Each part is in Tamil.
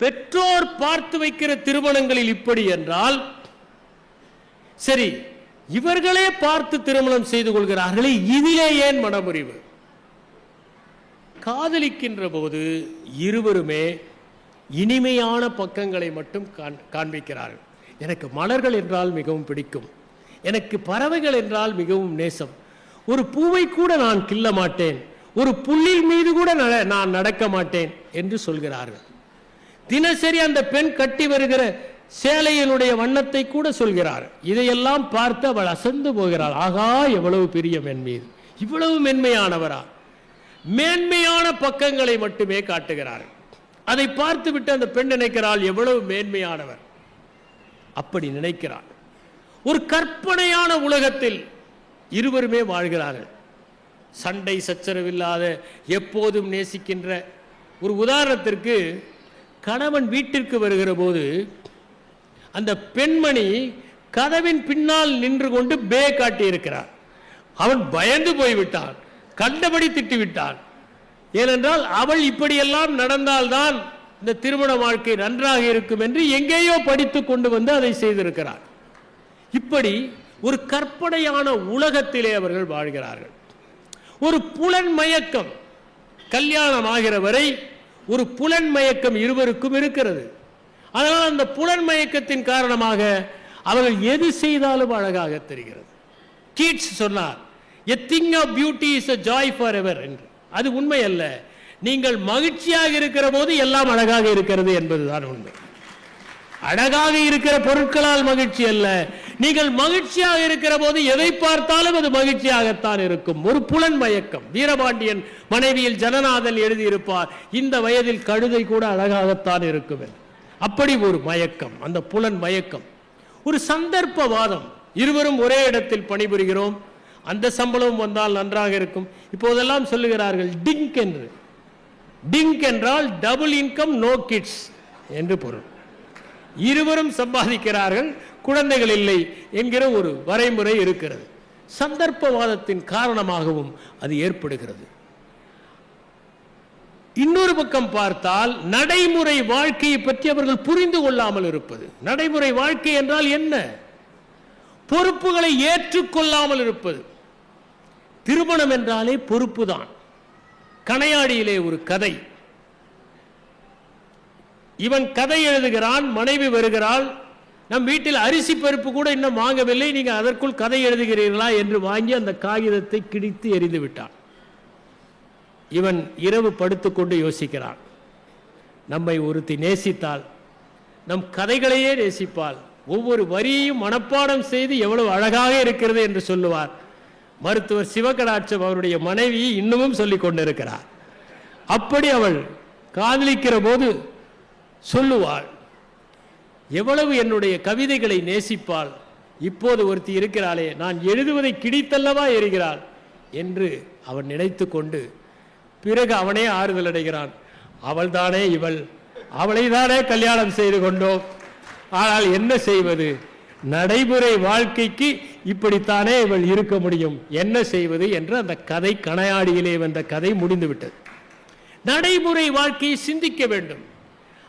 பெற்றோர் பார்த்து வைக்கிற திருமணங்களில் இப்படி என்றால் சரி, இவர்களே பார்த்து திருமணம் செய்து கொள்கிறார்களே, இதிலே ஏன் மனமுறிவு? காதலிக்கின்ற போது இருவருமே இனிமையான பக்கங்களை மட்டும் காண்பிக்கிறார்கள். எனக்கு மலர்கள் என்றால் மிகவும் பிடிக்கும், எனக்கு பறவைகள் என்றால் மிகவும் நேசம், ஒரு பூவை கூட நான் கிள்ள மாட்டேன், ஒரு புல்லில் மீது கூட நான் நடக்க மாட்டேன் என்று சொல்கிறார்கள். தினசரி அந்த பெண் கட்டி வருகிற சேலையினுடைய வண்ணத்தை கூட சொல்கிறார். இதையெல்லாம் பார்த்து அவள் அசந்து போகிறாள். ஆகா, எவ்வளவு பிரியம் என் மீது, இவ்வளவு மென்மையானவரா? மேன்மையான பக்கங்களை மட்டுமே காட்டுகிறார். அதை பார்த்து விட்டு அந்த பெண் நினைக்கிறாள், எவ்வளவு மேன்மையானவர். அப்படி நினைக்கிறாள். ஒரு கற்பனையான உலகத்தில் இருவருமே வாழ்கிறார்கள். சண்டை சச்சரவில்லாத, எப்போதும் நேசிக்கின்ற. ஒரு உதாரணத்திற்கு, கணவன் வீட்டிற்கு வருகிற போது அந்த பெண்மணி கதவின் பின்னால் நின்று கொண்டு பே காட்டியிருக்கிறார். அவன் பயந்து போய்விட்டான், கண்டபடி திட்டிவிட்டான். ஏனென்றால் அவள் இப்படியெல்லாம் நடந்தால்தான் இந்த திருமண வாழ்க்கை நன்றாக இருக்கும் என்று எங்கேயோ படித்து கொண்டு வந்து அதை செய்திருக்கிறார். இப்படி ஒரு கற்பனையான உலகத்திலே அவர்கள் வாழ்கிறார்கள். ஒரு புலன் மயக்கம், கல்யாணம் ஆகிற வரை ஒரு புலன் மயக்கம் இருவருக்கும் இருக்கிறது. அதனால் அந்த புலன் மயக்கத்தின் காரணமாக அவர்கள் எது செய்தாலும் அழகாக தெரிகிறது. கீட்ஸ் சொன்னார், a thing of beauty is a joy forever என்று. அது உண்மை அல்ல. நீங்கள் மகிழ்ச்சியாக இருக்கிற போது எல்லாம் அழகாக இருக்கிறது என்பதுதான் உண்மை. அழகாக இருக்கிற பொருட்களால் மகிழ்ச்சி அல்ல. நீங்கள் மகிழ்ச்சியாக இருக்கிற போது எதை பார்த்தாலும் அது மகிழ்ச்சியாகத்தான் இருக்கும். ஒரு புலன் மயக்கம். வீரபாண்டியன் மனைவியில் ஜனநாதன் எழுதியிருப்பார், இந்த வயதில் கழுதை கூட அழகாகத்தான் இருக்கும். அப்படி ஒரு மயக்கம், அந்த புலன் மயக்கம். ஒரு சந்தர்ப்பவாதம். இருவரும் ஒரே இடத்தில் பணிபுரிகிறோம், அந்த சம்பளம் வந்தால் நன்றாக இருக்கும். இப்போதெல்லாம் சொல்லுகிறார்கள் டிங்க் என்று. டிங்க் என்றால் டபுள் இன்கம் நோ கிட்ஸ் என்று பொருள். இருவரும் சம்பாதிக்கிறார்கள், குழந்தைகள் இல்லை என்கிற ஒரு வரைமுறை இருக்கிறது. சந்தர்ப்பவாதத்தின் காரணமாகவும் அது ஏற்படுகிறது. இன்னொரு பக்கம் பார்த்தால் நடைமுறை வாழ்க்கையை பற்றி அவர்கள் புரிந்து கொள்ளாமல் இருப்பது. நடைமுறை வாழ்க்கை என்றால் என்ன? பொறுப்புகளை ஏற்றுக்கொள்ளாமல் இருப்பது. திருமணம் என்றாலே பொறுப்பு தான். கணையாடியிலே ஒரு கதை. இவன் கதை எழுதுகிறான், மனைவி வருகிறாள், நம் வீட்டில் அரிசி பருப்பு கூட இன்னும் வாங்கவில்லை, நீங்கள் அதற்குள் கதை எழுதுகிறீர்களா என்று வாங்கி அந்த காகிதத்தை கிழித்து எறிந்து விட்டான். இவன் இரவு படுத்துக்கொண்டு யோசிக்கிறான், நம்மை ஒருத்தி நேசித்தால் நம் கதைகளையே நேசிப்பாள், ஒவ்வொரு வரியையும் மனப்பாடம் செய்து எவ்வளவு அழகாக இருக்கிறது என்று சொல்லுவார். மருத்துவர் சிவகடாட்சம் அவருடைய மனைவி இன்னமும் சொல்லிக் கொண்டிருக்கிறார். அப்படி அவள் காதலிக்கிற போது சொல்லுவாள், எவ்வளவு என்னுடைய கவிதைகளை நேசிப்பாள், இப்போது ஒருத்தி இருக்கிறாளே, நான் எழுதுவதை கிடித்தல்லவா எறிகிறாள் என்று அவன் நினைத்து கொண்டு பிறகு அவனே ஆறுதல் அடைகிறான். அவள் தானே இவள், அவளை தானே கல்யாணம் செய்து கொண்டோம், ஆனால் என்ன செய்வது, நடைமுறை வாழ்க்கைக்கு இப்படித்தானே இவள் இருக்க முடியும், என்ன செய்வது என்று அந்த கதை, கணையாடியிலே வந்த கதை முடிந்துவிட்டது. நடைமுறை வாழ்க்கையை சிந்திக்க வேண்டும்.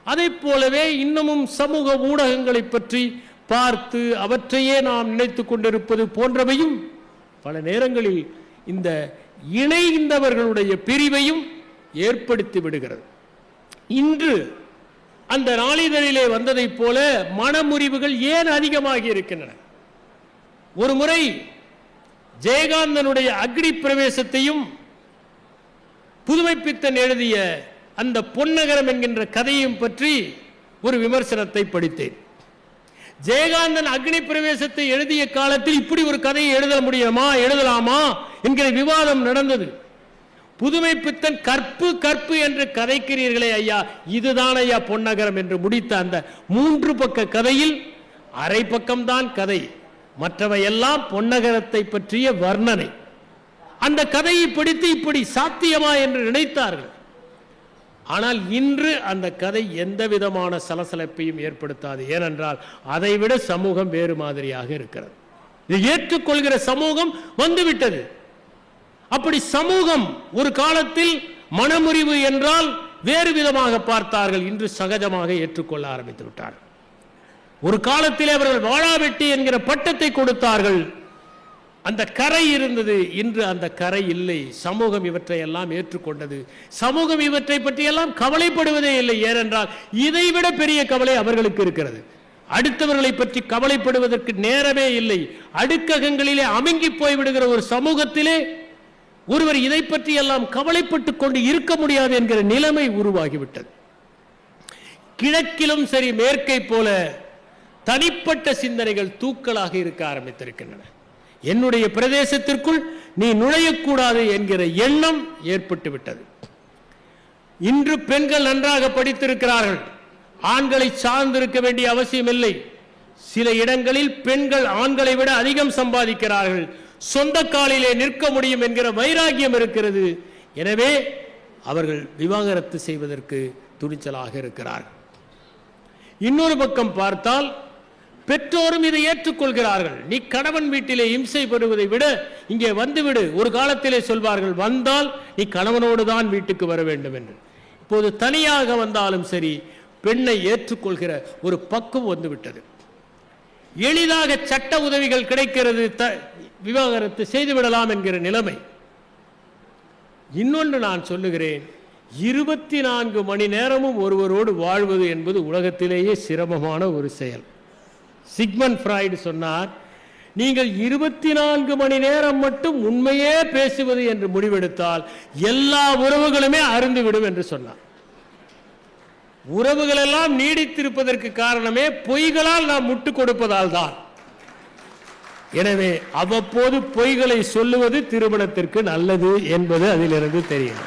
அதை போலவே இன்னமும் சமூக ஊடகங்களை பற்றி பார்த்து அவற்றையே நாம் நினைத்து கொண்டிருப்பது போன்றவையும் பல நேரங்களில் இந்த இணைந்தவர்களுடைய பிரிவையும் ஏற்படுத்தி விடுகிறது. இன்று அந்த நாளிதழிலே வந்ததைப் போல மனமுறிவுகள் ஏன் அதிகமாகி இருக்கின்றன? ஒரு முறை ஜெயகாந்தனுடைய அக்னி பிரவேசத்தையும் புதுமைப்பித்தன் எழுதிய அந்த பொன்னகரம் என்கின்ற கதையும் பற்றி ஒரு விமர்சனத்தை படித்தேன். ஜெயகாந்தன் அக்னி பிரவேசத்தை எழுதிய காலத்தில் இப்படி ஒரு கதையை எழுதலாமா என்கிற விவாதம் நடந்தது. புதுமைப்பித்தன் கற்பு கற்பு என்று கதைக்கிறீர்களே ஐயா, இதுதான் ஐயா பொன்னகரம் என்று முடித்த அந்த 3 பக்க கதையில் அரை பக்கம்தான் கதை, மற்றவை எல்லாம் பொன்னகரத்தை பற்றிய வர்ணனை. அந்த கதையை படித்து இப்படி சாத்தியமா என்று நினைத்தார்கள். ஆனால் இன்று அந்த கதை எந்த விதமான சலசலப்பையும் ஏற்படுத்தாது. ஏனென்றால் அதைவிட சமூகம் வேறு மாதிரியாக இருக்கிறது. இதை ஏற்றுக்கொள்கிற சமூகம் வந்துவிட்டது. அப்படி சமூகம் ஒரு காலத்தில் மனமுறிவு என்றால் வேறு விதமாக பார்த்தார்கள். இன்று சகஜமாக ஏற்றுக்கொள்ள ஆரம்பித்து விட்டார்கள். ஒரு காலத்திலே அவர்கள் வாழாவெட்டி என்கிற பட்டத்தை கொடுத்தார்கள். அந்த கரை இருந்தது, இன்று அந்த கரை இல்லை. சமூகம் இவற்றை எல்லாம் ஏற்றுக்கொண்டது. சமூகம் இவற்றை பற்றியெல்லாம் கவலைப்படுவதே இல்லை. ஏனென்றால் இதைவிட பெரிய கவலை அவர்களுக்கு இருக்கிறது. அடுத்தவர்களை பற்றி கவலைப்படுவதற்கு நேரமே இல்லை. அடுக்ககங்களிலே அமுங்கி போய்விடுகிற ஒரு சமூகத்திலே ஒருவர் இதை பற்றி எல்லாம் கவலைப்பட்டு கொண்டு இருக்க முடியாது என்கிற நிலைமை உருவாகிவிட்டது. கிழக்கிலும் சரி மேற்கை போல தனிப்பட்ட சிந்தனைகள் தூக்கலாக இருக்க ஆரம்பித்திருக்கின்றன. என்னுடைய பிரதேசத்திற்குள் நீ நுழையக்கூடாது என்கிற எண்ணம் ஏற்பட்டு விட்டது. இன்று பெண்கள் நன்றாக படித்திருக்கிறார்கள். ஆண்களை சார்ந்திருக்க வேண்டிய அவசியம் இல்லை. சில இடங்களில் பெண்கள் ஆண்களை விட அதிகம் சம்பாதிக்கிறார்கள். சொந்த காலிலே நிற்க முடியும் என்கிற வைராகியம் இருக்கிறது. எனவே அவர்கள் விவாகரத்து செய்வதற்கு துணிச்சலாக இருக்கிறார்கள். இன்னொரு பக்கம் பார்த்தால் பெற்றோரும் இதை ஏற்றுக்கொள்கிறார்கள். நீ கணவன் வீட்டிலே இம்சை பெறுவதை விட இங்கே வந்துவிடு. ஒரு காலத்திலே சொல்வார்கள், வந்தால் நீ கணவனோடு தான் வீட்டுக்கு வர வேண்டும் என்று. இப்போது தனியாக வந்தாலும் சரி பெண்ணை ஏற்றுக்கொள்கிற ஒரு பக்குவம் வந்துவிட்டது. எளிதாக சட்ட உதவிகள் கிடைக்கிறது, விவாகரத்து செய்துவிடலாம் என்கிற நிலைமை. இன்னொன்று நான் சொல்லுகிறேன், 24 மணி நேரமும் ஒருவரோடு வாழ்வது என்பது உலகத்திலேயே சிரமமான ஒரு செயல். சிக்மண்ட் ஃப்ராய்டு சொன்னார், நீங்கள் 24 மணி நேரம் மட்டும் உண்மையே பேசுவது என்று முடிவெடுத்தால் எல்லா உறவுகளுமே அருந்துவிடும் என்று சொன்னார். உறவுகள் எல்லாம் நீடித்திருப்பதற்கு காரணமே பொய்களால் நாம் முட்டு கொடுப்பதால் தான். எனவே அவ்வப்போது பொய்களை சொல்லுவது திருமணத்திற்கு நல்லது என்பது அதிலிருந்து தெரியும்.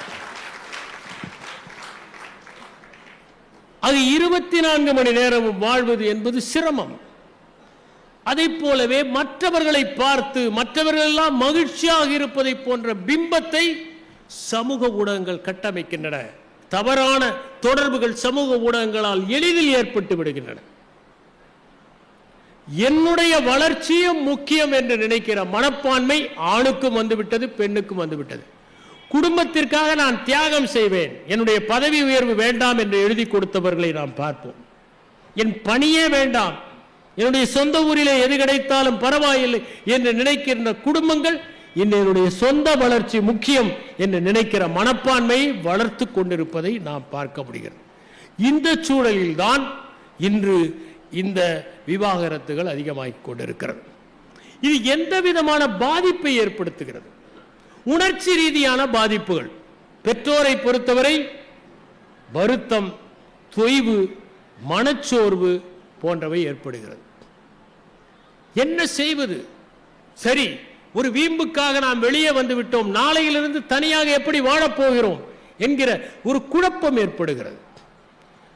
அது 24 மணி நேரமும் வாழ்வது என்பது சிரமம். அதை போலவே மற்றவர்களை பார்த்து மற்றவர்கள் எல்லாம் மகிழ்ச்சியாக இருப்பதை போன்ற பிம்பத்தை சமூக ஊடகங்கள் கட்டமைக்கின்றன. தவறான தொடர்புகள் சமூக ஊடகங்களால் எளிதில் ஏற்பட்டு விடுகின்றன. என்னுடைய வளர்ச்சியும் முக்கியம் என்று நினைக்கிற மனப்பான்மை ஆணுக்கும் வந்துவிட்டது, பெண்ணுக்கும் வந்துவிட்டது. குடும்பத்திற்காக நான் தியாகம் செய்வேன், என்னுடைய பதவி உயர்வு வேண்டாம் என்று எழுதி கொடுத்தவர்களை நாம் பார்ப்போம். என் பணியே வேண்டாம், என்னுடைய சொந்த ஊரிலே எது கிடைத்தாலும் பரவாயில்லை என்று நினைக்கின்ற குடும்பங்கள் என்னுடைய சொந்த வளர்ச்சி முக்கியம் என்று நினைக்கிற மனப்பான்மையை வளர்த்து கொண்டிருப்பதை நாம் பார்க்க முடிகிறது. இந்த சூழலில் தான் இன்று இந்த விவாகரத்துகள் அதிகமாகிக் கொண்டிருக்கிறது. இது எந்த விதமான பாதிப்பை ஏற்படுத்துகிறது? உணர்ச்சி ரீதியான பாதிப்புகள். பெற்றோரை பொறுத்தவரை வருத்தம், தொய்வு, மனச்சோர்வு போன்றவை ஏற்படுகிறது. என்ன செய்வது? சரி, ஒரு வீம்புக்காக நாம் வெளியே வந்து விட்டோம், நாளையிலிருந்து தனியாக எப்படி வாழப்போகிறோம் என்கிற ஒரு குழப்பம் ஏற்படுகிறது.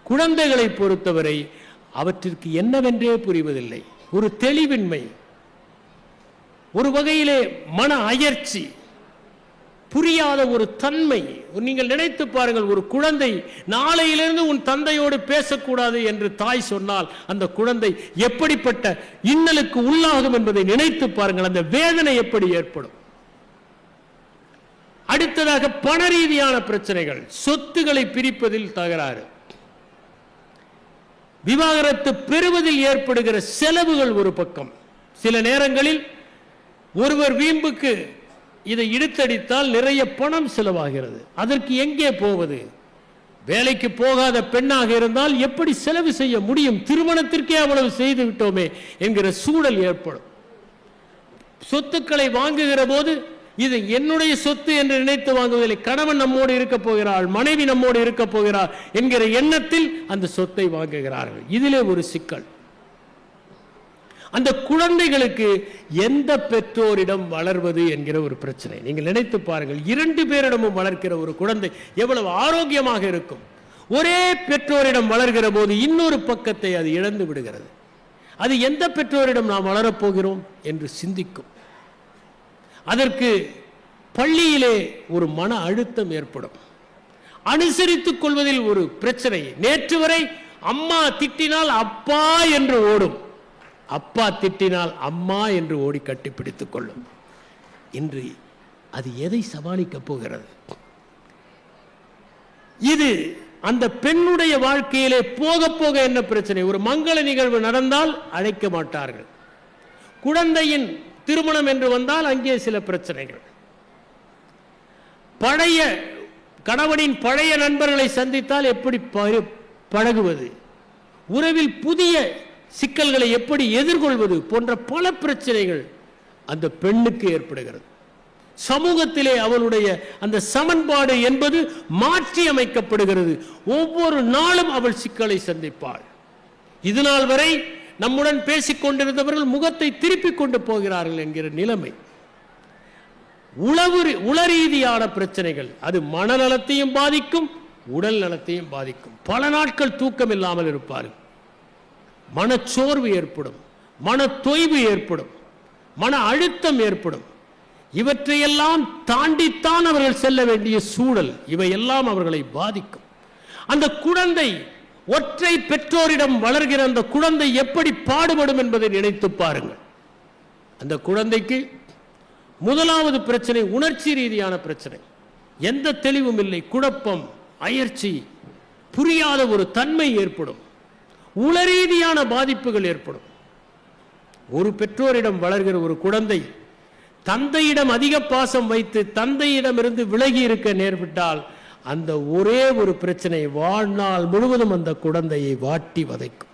குழந்தைகளை பொறுத்தவரை அவற்றிற்கு என்னவென்றே புரிவதில்லை. ஒரு தெளிவின்மை, ஒரு வகையிலே மன அயர்ச்சி, புரியாத ஒரு தன்மை. நீங்கள் நினைத்து பாருங்கள், ஒரு குழந்தை நாளையிலிருந்து உன் தந்தையோடு பேசக்கூடாது என்று தாய் சொன்னால் அந்த குழந்தை எப்படிப்பட்ட இன்னலுக்கு உள்ளாகும் என்பதை நினைத்து பாருங்கள். அந்த வேதனை எப்படி ஏற்படும்? அடுத்ததாக பண ரீதியான பிரச்சனைகள், சொத்துக்களை பிரிப்பதில் தகராறு, விவாகரத்து பெறுவதில் ஏற்படுகிற செலவுகள் ஒரு பக்கம். சில நேரங்களில் ஒருவர் வீம்புக்கு இதை இழுத்தடித்தால் நிறைய பணம் செலவாகிறது. அதற்கு எங்கே போவது? வேலைக்கு போகாத பெண்ணாக இருந்தால் எப்படி செலவு செய்ய முடியும்? திருமணத்திற்கே அவ்வளவு செய்து விட்டோமே என்கிற சூழல் ஏற்படும். சொத்துக்களை வாங்குகிற போது இது என்னுடைய சொத்து என்று நினைத்து வாங்குவதில்லை. கணவன் நம்மோடு இருக்க போகிறாள், மனைவி நம்மோடு இருக்க போகிறார் என்கிற எண்ணத்தில் அந்த சொத்தை வாங்குகிறார்கள். இதிலே ஒரு சிக்கல். அந்த குழந்தைகளுக்கு எந்த பெற்றோரிடம் வளர்வது என்கிற ஒரு பிரச்சனை. நீங்கள் நினைத்து பாருங்கள், 2 பேரிடமும் வளர்க்கிற ஒரு குழந்தை எவ்வளவு ஆரோக்கியமாக இருக்கும். ஒரே பெற்றோரிடம் வளர்கிற போது இன்னொரு பக்கத்தை அது இழந்து விடுகிறது. அது எந்த பெற்றோரிடம் நாம் வளரப்போகிறோம் என்று சிந்திக்கும். அதற்கு பள்ளியிலே ஒரு மன அழுத்தம் ஏற்படும். அனுசரித்துக் கொள்வதில் ஒரு பிரச்சனை. நேற்று வரை அம்மா திட்டினால் அப்பா என்று ஓடும், அப்பா திட்டினால் அம்மா என்று ஓடி கட்டிப்பிடித்துக் கொள்ளும். இன்று அது எதை சமாளிக்கப் போகிறது? இது அந்த பெண்ணுடைய வாழ்க்கையிலே போக போக என்ன பிரச்சனை? ஒரு மங்கள நிகழ்வு நடந்தால் அழைக்க மாட்டார்கள். குழந்தையின் திருமணம் என்று வந்தால் அங்கே சில பிரச்சனைகள். பழைய கணவனின் பழைய நண்பர்களை சந்தித்தால் எப்படி பழகுவது, உறவில் புதிய சிக்கல்களை எப்படி எதிர்கொள்வது போன்ற பல பிரச்சனைகள் அந்த பெண்ணுக்கு ஏற்படுகிறது. சமூகத்திலே அவளுடைய அந்த சமன்பாடு என்பது மாற்றி அமைக்கப்படுகிறது. ஒவ்வொரு நாளும் அவள் சிக்கலை சந்திப்பாள். இதுநாள் வரை நம்முடன் பேசிக் கொண்டிருந்தவர்கள் முகத்தை திருப்பிக் கொண்டு போகிறார்கள் என்கிற நிலைமை. உளரீதியான பிரச்சனைகள், அது மனநலத்தையும் பாதிக்கும், உடல் நலத்தையும் பாதிக்கும். பல நாட்கள் தூக்கம் இல்லாமல் இருப்பார்கள். மனச்சோர்வு ஏற்படும், மன தொய்வு ஏற்படும், மன அழுத்தம் ஏற்படும். இவற்றையெல்லாம் தாண்டித்தான் அவர்கள் செல்ல வேண்டிய சூழல். இவையெல்லாம் அவர்களை பாதிக்கும். அந்த குழந்தை, ஒற்றை பெற்றோரிடம் வளர்கிற அந்த குழந்தை எப்படி பாடுபடும் என்பதை நினைத்து பாருங்கள். அந்த குழந்தைக்கு முதலாவது பிரச்சனை உணர்ச்சி ரீதியான பிரச்சனை. எந்த தெளிவும் இல்லை, குழப்பம், அயற்சி, புரியாத ஒரு தன்மை ஏற்படும். உளரீதியான பாதிப்புகள் ஏற்படும். ஒரு பெற்றோரிடம் வளர்கிற ஒரு குழந்தை தந்தையிடம் அதிக பாசம் வைத்து தந்தையிடமிருந்து விலகி இருக்க நேர்விட்டால் அந்த ஒரே ஒரு பிரச்சனை வாழ்நாள் முழுவதும் அந்த குழந்தையை வாட்டி வதைக்கும்.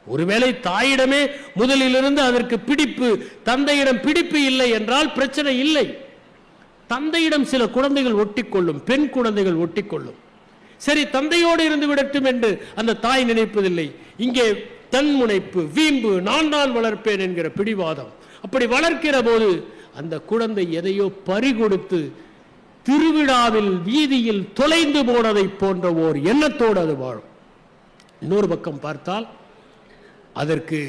ஒருவேளை தாயிடமே முதலிலிருந்து அதற்கு பிடிப்பு, தந்தையிடம் பிடிப்பு இல்லை என்றால் பிரச்சனை இல்லை. தந்தையிடம் சில குழந்தைகள் ஒட்டிக்கொள்ளும், பெண் குழந்தைகள் ஒட்டிக்கொள்ளும். சரி, தந்தையோடு இருந்து விடட்டும் என்று அந்த தாய் நினைப்பதில்லை. இங்கே தன்முனைப்பு, வீம்பு, நான் தான் வளர்ப்பேன் என்கிற பிடிவாதம். அப்படி வளர்க்கிற போது அந்த குழந்தை எதையோ பறிகொடுத்து திருவிழாவில் வீதியில் தொலைந்து போனதை போன்ற ஓர் எண்ணத்தோடு அது வாழும். இன்னொரு பக்கம் பார்த்தால் அதற்கு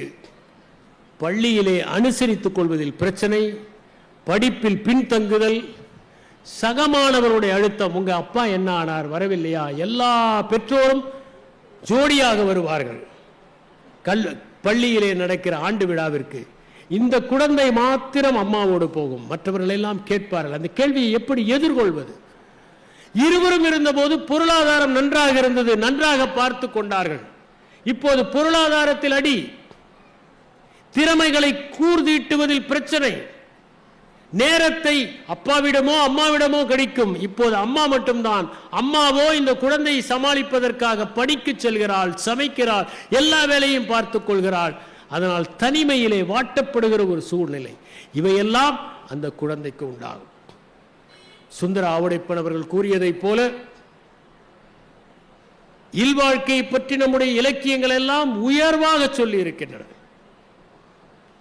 பள்ளியிலே அனுசரித்துக் கொள்வதில் பிரச்சனை, படிப்பில் பின்தங்குதல், சகமானவருடைய அழுத்தம். உங்க அப்பா என்ன ஆனார், வரவில்லையா? எல்லா பெற்றோரும் ஜோடியாக வருவார்கள் பள்ளியிலே நடக்கிற ஆண்டு விழாவிற்கு. இந்த குழந்தை மாத்திரம் அம்மாவோடு போகும், மற்றவர்கள் எல்லாம் கேட்பார்கள். அந்த கேள்வியை எப்படி எதிர்கொள்வது? இருவரும் இருந்தபோது பொருளாதாரம் நன்றாக இருந்தது, நன்றாக பார்த்து கொண்டார்கள். இப்போது பொருளாதாரத்தில் அடி, திறமைகளை கூர்தீட்டுவதில் பிரச்சனை, நேரத்தை அப்பாவிடமோ அம்மாவிடமோ கிடைக்கும். இப்போது அம்மா மட்டும்தான். அம்மாவோ இந்த குழந்தையை சமாளிப்பதற்காக பணிக்கு செல்கிறாள், சமைக்கிறாள், எல்லா வேலையும் பார்த்துக் கொள்கிறாள். அதனால் தனிமையிலே வாட்டப்படுகிற ஒரு சூழ்நிலை. இவையெல்லாம் அந்த குழந்தைக்கு உண்டாகும். சுந்தர ஆவுடைப்பன் அவர்கள் கூறியதைப் போல இல்வாழ்க்கையை பற்றி நம்முடைய இலக்கியங்கள் எல்லாம் உயர்வாக சொல்லி இருக்கின்றன.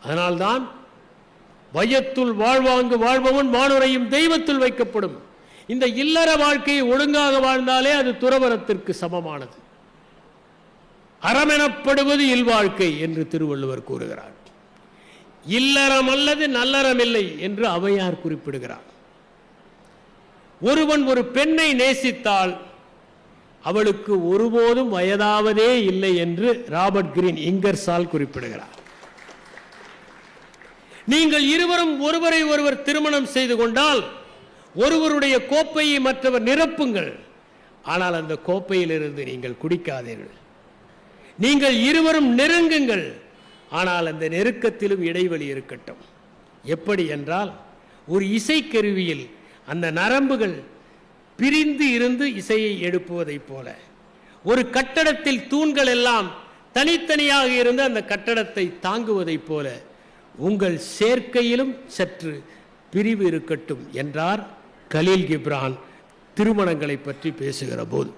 அதனால்தான் வையத்துள் வாழ்வாங்கு வாழ்பவன் வானுரையும் தெய்வத்துள் வைக்கப்படும். இந்த இல்லற வாழ்க்கையை ஒழுங்காக வாழ்ந்தாலே அது துறவரத்திற்கு சமமானது. அறமெனப்படுவது இல்வாழ்க்கை என்று திருவள்ளுவர் கூறுகிறார். இல்லறம் அல்லது நல்லறம் இல்லை என்று ஔவையார் குறிப்பிடுகிறார். ஒருவன் ஒரு பெண்ணை நேசித்தால் அவளுக்கு ஒருபோதும் வயதாவதே இல்லை என்று ராபர்ட் கிரீன் இங்கர்சால் குறிப்பிடுகிறார். நீங்கள் இருவரும் ஒருவரை ஒருவர் திருமணம் செய்து கொண்டால் ஒருவருடைய கோப்பையை மற்றவர் நிரப்புங்கள், ஆனால் அந்த கோப்பையிலிருந்து நீங்கள் குடிக்காதீர்கள். நீங்கள் இருவரும் நெருங்குங்கள், ஆனால் அந்த நெருக்கத்திலும் இடைவெளி இருக்கட்டும். எப்படி என்றால், ஒரு இசைக்கருவியில் அந்த நரம்புகள் பிரிந்து இருந்து இசையை எழுப்புவதைப் போல, ஒரு கட்டடத்தில் தூண்கள் எல்லாம் தனித்தனியாக இருந்து அந்த கட்டடத்தை தாங்குவதைப் போல உங்கள் சேர்க்கையிலும் சற்று பிரிவு இருக்கட்டும் என்றார் கலீல் கிப்ரான் திருமணங்களை பற்றி பேசுகிற போது.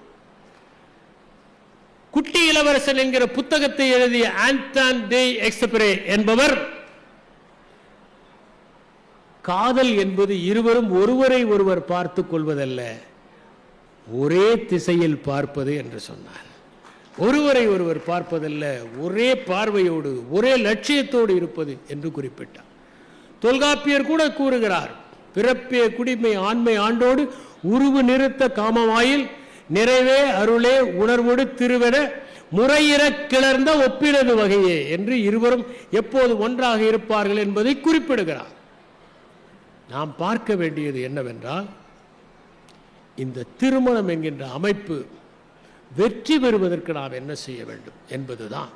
குட்டி இளவரசன் என்கிற புத்தகத்தை எழுதிய ஆண்டான் டே எக்ஸ்பெரே என்பவர் காதல் என்பது இருவரும் ஒருவரை ஒருவர் பார்த்துக் கொள்வதல்ல, ஒரே திசையில் பார்ப்பது என்று சொன்னார். ஒருவரை ஒருவர் பார்ப்பதல்ல, ஒரே பார்வையோடு ஒரே லட்சியத்தோடு இருப்பது என்று குறிப்பிட்டார். தொல்காப்பியர் கூட கூறுகிறார், பிறப்பே குடிமை ஆண்மை ஆண்டோடு உருவு நிறுத்த காமவாயில் நிறைவே அருளே உணர்வோடு திருவென முறையிற கிளர்ந்த ஒப்பினது வகையே என்று இருவரும் எப்போது ஒன்றாக இருப்பார்கள் என்பதை குறிப்பிடுகிறார். நாம் பார்க்க வேண்டியது என்னவென்றால், இந்த திருமணம் என்கின்ற அமைப்பு வெற்றி பெறுவதற்கு நாம் என்ன செய்ய வேண்டும் என்பதுதான்.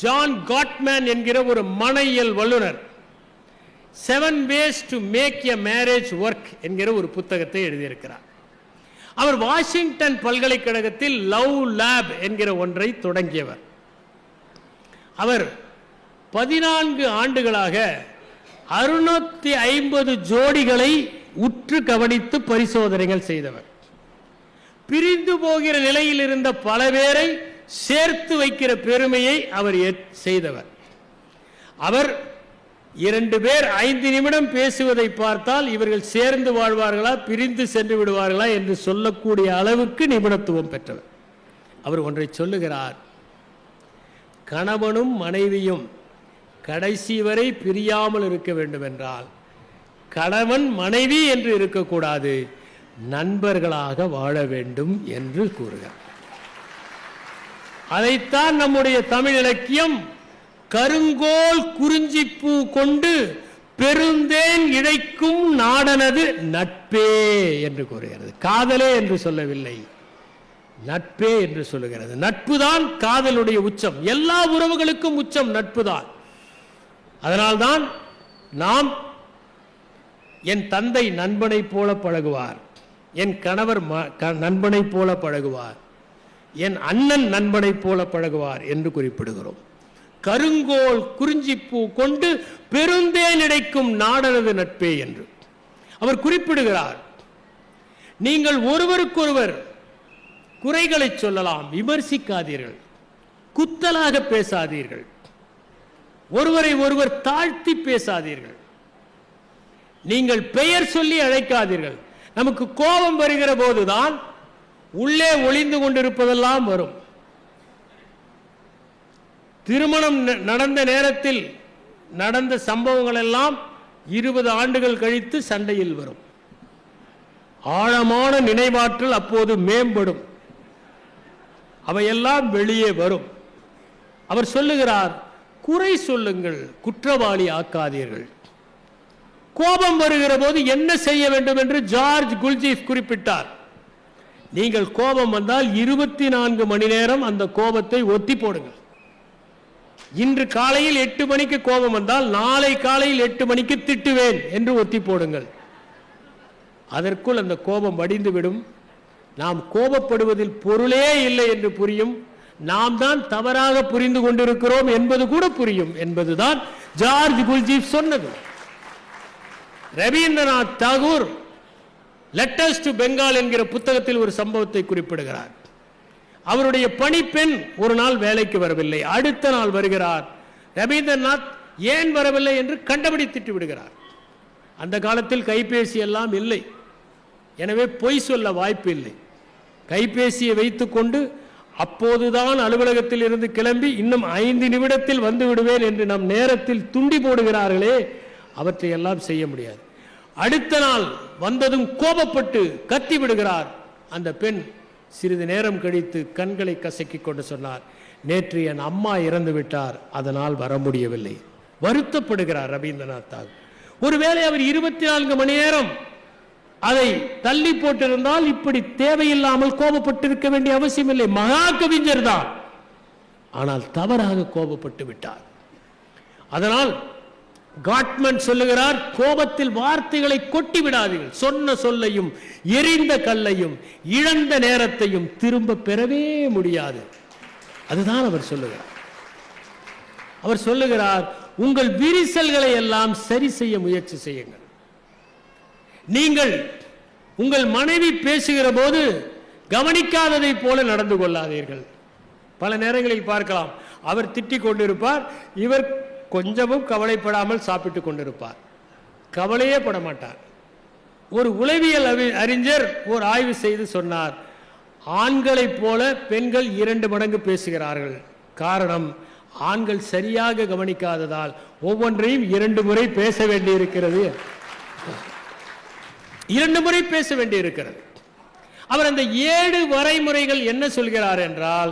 ஜான் காட்மேன் என்கிற ஒரு மனையியல் வல்லுனர் 7 ways to make a marriage work என்கிற ஒரு புத்தகத்தை எழுதியிருக்கிறார். அவர் வாஷிங்டன் பல்கலைக்கழகத்தில் லவ் லேப் என்கிற ஒன்றை தொடங்கியவர். அவர் 14 ஆண்டுகளாக 650 ஜோடிகளை உற்று கவனித்து பரிசோதனைகள் செய்தவர். பிரிந்து போகிற நிலையில் இருந்த பல பேரை சேர்த்து வைக்கிற பெருமையை அவர் செய்தவர். அவர் 2 பேர் 5 நிமிடம் பேசுவதை பார்த்தால் இவர்கள் சேர்ந்து வாழ்வார்களா பிரிந்து சென்று விடுவார்களா என்று சொல்லக்கூடிய அளவுக்கு நிபுணத்துவம் பெற்றவர். அவர் ஒன்றை சொல்லுகிறார், கணவனும் மனைவியும் கடைசி வரை பிரியாமல் இருக்க வேண்டும் என்றால் கணவன் மனைவி என்று இருக்கக்கூடாது, நண்பர்களாக வாழ வேண்டும் என்று கூறுகிறார். அதைத்தான் நம்முடைய தமிழ் இலக்கியம் கருங்கோல் குறிஞ்சிப்பூ கொண்டு பெருந்தேன் இழைக்கும் நாடனது நட்பே என்று கூறுகிறது. காதலே என்று சொல்லவில்லை, நட்பே என்று சொல்லுகிறது. நட்புதான் காதலுடைய உச்சம். எல்லா உறவுகளுக்கும் உச்சம் நட்புதான். அதனால்தான் நாம் என் தந்தை நண்பனை போல பழகுவார், என் கணவர் நண்பனை போல பழகுவார், என் அண்ணன் நண்பனை போல பழகுவார் என்று குறிப்பிடுகிறோம். கருங்கோல் குறிஞ்சிப்பூ கொண்டு பெருந்தேன் இழைக்கும் நாடனது நட்பே என்று அவர் குறிப்பிடுகிறார். நீங்கள் ஒருவருக்கொருவர் குறைகளை சொல்லலாம், விமர்சிக்காதீர்கள், குத்தலாக பேசாதீர்கள், ஒருவரை ஒருவர் தாழ்த்தி பேசாதீர்கள், நீங்கள் பெயர் சொல்லி அழைக்காதீர்கள். நமக்கு கோபம் வருகிற போதுதான் உள்ளே ஒளிந்து கொண்டிருப்பதெல்லாம் வரும். திருமணம் நடந்த நேரத்தில் நடந்த சம்பவங்கள் எல்லாம் 20 ஆண்டுகள் கழித்து சண்டையில் வரும். ஆழமான நினைவாற்றல் அப்போது மேம்படும், அவையெல்லாம் வெளியே வரும். அவர் சொல்லுகிறார், குறை சொல்லுங்கள், குற்றவாளி ஆக்காதீர்கள். கோபம் வருகிற போது என்ன செய்ய வேண்டும் என்று ஜார்ஜ் குல்ஜீஃப் குறிப்பிட்டார். நீங்கள் கோபம் வந்தால் 24 மணி நேரம் அந்த கோபத்தை ஒத்தி போடுங்கள். இன்று காலையில் 8 மணிக்கு கோபம் வந்தால் நாளை காலையில் 8 மணிக்கு திட்டுவேன் என்று ஒத்தி போடுங்கள். அதற்குள் அந்த கோபம் வடிந்துவிடும். நாம் கோபப்படுவதில் பொருளே இல்லை என்று புரியும். நாம் தான் தவறாக புரிந்து கொண்டிருக்கிறோம் என்பது கூட புரியும் என்பதுதான் ஜார்ஜ் குல்ஜீஃப் சொன்னது. ரவீந்திரநாத் தாகூர் லெட்டர்ஸ் டு பெங்கால் என்கிற புத்தகத்தில் ஒரு சம்பவத்தை குறிப்பிடுகிறார். அவருடைய பணிப்பெண் ஒரு நாள் வேலைக்கு வரவில்லை. அடுத்த நாள் வருகிறார். ரவீந்திரநாத் ஏன் வரவில்லை என்று கண்டுபிடித்து விடுகிறார். அந்த காலத்தில் கைபேசி எல்லாம் இல்லை, எனவே பொய் சொல்ல வாய்ப்பு இல்லை. கைபேசியை வைத்துக்கொண்டு அப்போதுதான் அலுவலகத்தில் இருந்து கிளம்பி இன்னும் 5 நிமிடத்தில் வந்து விடுவேன் என்று நம் நேரத்தில் துண்டி போடுகிறார்களே, அவற்றை எல்லாம் செய்ய முடியாது. அடுத்த நாள் வந்ததும் கோபப்பட்டு கத்தி விடுகிறார். அந்த பெண் சிறிது நேரம் கழித்து கண்களை கசக்கிக் கொண்டு சொன்னார், நேற்று என் அம்மா இறந்து விட்டார், அதனால் வர முடியவில்லை. வருத்தப்படுகிறார் ரவீந்திரநாத் தாகூர். ஒருவேளை அவர் 24 மணி நேரம் அதை தள்ளி போட்டிருந்தால் இப்படி தேவையில்லாமல் கோபப்பட்டிருக்க வேண்டிய அவசியம் இல்லை. மகா கவிஞர் தான், ஆனால் தவறாக கோபப்பட்டு விட்டார். அதனால் காட்மன் சொல்லுகிறார், கோபத்தில் வார்த்தைகளை கொட்டி விடாதீர்கள். சொன்ன சொல்லையும் எரிந்த கல்லையும் இழந்த நேரத்தையும் திரும்ப பெறவே முடியாது. அதுதான் அவர் சொல்லுகிறார். அவர் சொல்லுகிறார், உங்கள் விரிசல்களை எல்லாம் சரி செய்ய முயற்சி செய்யுங்கள். நீங்கள் உங்கள் மனைவி பேசுகிற போது கவனிக்காததை போல நடந்து கொள்ளாதீர்கள். பல நேரங்களில் பார்க்கலாம், அவர் திட்டிக் கொண்டிருப்பார், இவர் கொஞ்சமும் கவலைப்படாமல் சாப்பிட்டு கொண்டிருப்பார், கவலையே பட மாட்டார். ஒரு உளவியல் அறிஞர் ஒரு ஆய்வு செய்து சொன்னார், ஆண்களைப் போல பெண்கள் 2 மடங்கு பேசுகிறார்கள். காரணம், ஆண்கள் சரியாக கவனிக்காததால் ஒவ்வொன்றையும் 2 முறை பேச வேண்டியிருக்கிறது. 2 முறை பேச வேண்டியிருக்கிறது. அவர் அந்த 7 வரைமுறைகள் என்ன சொல்கிறார் என்றால்,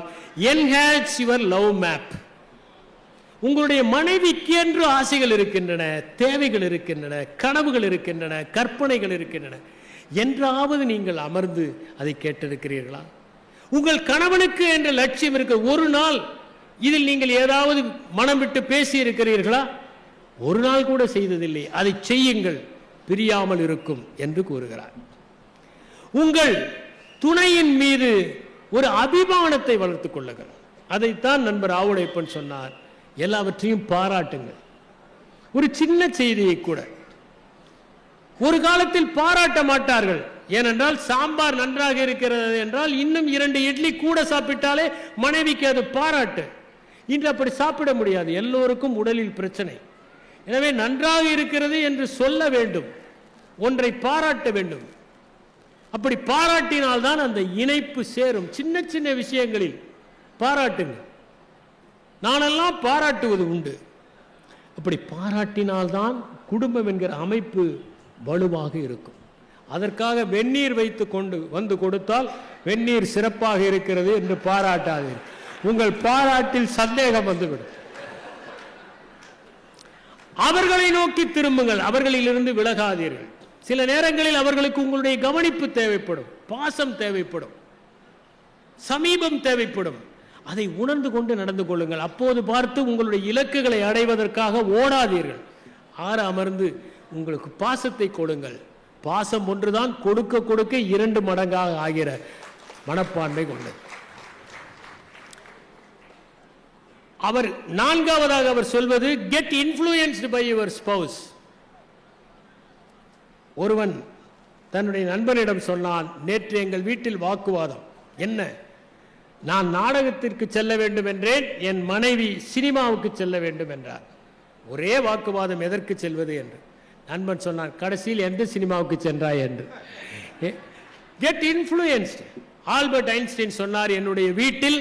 என்ஹான்ஸ் யுவர் லவ் மேப். உங்களுடைய மனைவிக்கு என்று ஆசைகள் இருக்கின்றன, தேவைகள் இருக்கின்றன, கனவுகள் இருக்கின்றன, கற்பனைகள் இருக்கின்றன. என்றாவது நீங்கள் அமர்ந்து அதை கேட்டிருக்கிறீர்களா? உங்கள் கணவனுக்கு என்ற லட்சியம் இருக்க, ஒரு நாள் இதில் நீங்கள் ஏதாவது மனம் விட்டு பேசி இருக்கிறீர்களா? ஒரு நாள் கூட செய்ததில்லை. அதை செய்யுங்கள், பிரியாமல் இருக்கும் என்று கூறுகிறார். உங்கள் துணையின் மீது ஒரு அபிமானத்தை வளர்த்துக் கொள்ளுங்கள். அதைத்தான் நண்பர் ஆவுடைப்பன் சொன்னார், எல்லாவற்றையும் பாராட்டுங்கள். ஒரு சின்ன செய்தியை கூட ஒரு காலத்தில் பாராட்ட மாட்டார்கள். ஏனென்றால் சாம்பார் நன்றாக இருக்கிறது என்றால் இன்னும் 2 இட்லி கூட சாப்பிட்டாலே மனைவிக்கு அது பாராட்டு. இன்று அப்படி சாப்பிட முடியாது, எல்லோருக்கும் உடலில் பிரச்சனை. எனவே நன்றாக இருக்கிறது என்று சொல்ல வேண்டும், ஒன்றை பாராட்ட வேண்டும். அப்படி பாராட்டினால்தான் அந்த இணைப்பு சேரும். சின்ன சின்ன விஷயங்களில் பாராட்டுங்க. நானெல்லாம் பாராட்டுவது உண்டு. அப்படி பாராட்டினால்தான் குடும்பம் என்கிற அமைப்பு வலுவாக இருக்கும். அதற்காக வெந்நீர் வைத்து கொண்டு வந்து கொடுத்தால் வெந்நீர் சிறப்பாக இருக்கிறது என்று பாராட்டாதீர்கள். உங்கள் பாராட்டில் சந்தேகம் வந்துவிடும். அவர்களை நோக்கி திரும்புங்கள், அவர்களிலிருந்து விலகாதீர்கள். சில நேரங்களில் அவர்களுக்கு உங்களுடைய கவனிப்பு தேவைப்படும், பாசம் தேவைப்படும், சமீபம் தேவைப்படும். அதை உணர்ந்து கொண்டு நடந்து கொள்ளுங்கள். அப்போது பார்த்து உங்களுடைய இலக்குகளை அடைவதற்காக ஓடாதீர்கள். அமர்ந்து உங்களுக்கு பாசத்தை கொடுங்கள். பாசம் ஒன்றுதான் கொடுக்க கொடுக்க 2 மடங்காக ஆகிற மனப்பான்மை கொண்டது. அவர் 4ஆவதாக அவர் சொல்வது, get influenced by your spouse. ஒருவன் தன்னுடைய நண்பனிடம் சொன்னான், நேற்று எங்கள் வீட்டில் வாக்குவாதம். என்ன? நான் நாடகத்திற்கு செல்ல வேண்டும் என்றேன், என் மனைவி சினிமாவுக்கு செல்ல வேண்டும் என்றார். ஒரே வாக்குவாதம், எதற்கு செல்வது என்று. நண்பன் சொன்னான், கடைசியில் எந்த சினிமாவுக்கு சென்றாய் என்று. Get influenced. ஆல்பர்ட் ஐன்ஸ்டீன் சொன்னார், என்னுடைய வீட்டில்